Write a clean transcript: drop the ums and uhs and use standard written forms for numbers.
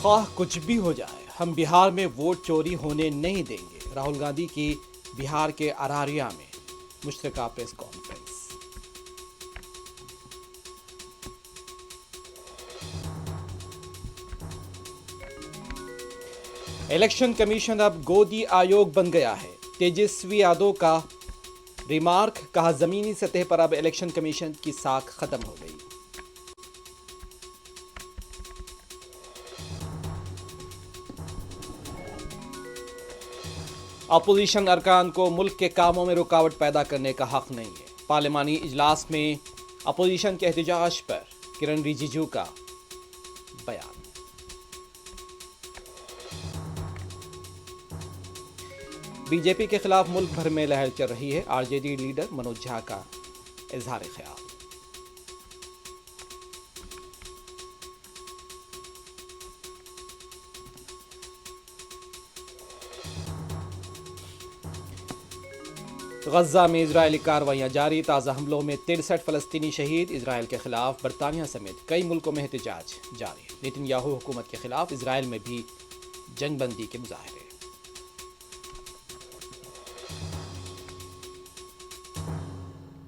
ख्वाह कुछ भी हो जाए, हम बिहार में वोट चोरी होने नहीं देंगे। राहुल गांधी की बिहार के अरारिया में मुश्तरका प्रेस कॉन्फ्रेंस। इलेक्शन कमीशन अब गोदी आयोग बन गया है। तेजस्वी यादव का रिमार्क, कहा जमीनी सतह पर अब इलेक्शन कमीशन की साख खत्म हो गई। अपोजिशन अरकान को मुल्क के कामों में रुकावट पैदा करने का हक नहीं है। पार्लिमानी इजलास में अपोजिशन के एहतजाज पर किरण रिजिजू का बयान। बीजेपी के खिलाफ मुल्क भर में लहर चल रही है। आरजेडी लीडर मनोज झा का इजहार ख्याल। गजा में इजरायली कार्रवाइयां जारी। ताज़ा हमलों में 63 फलस्तीनी शहीद। इजरायल के खिलाफ बरतानिया समेत कई मुल्कों में एहतजाज जारी। नेतन्याहू हुकूमत के खिलाफ इजरायल में भी जंगबंदी के मुजाहरे।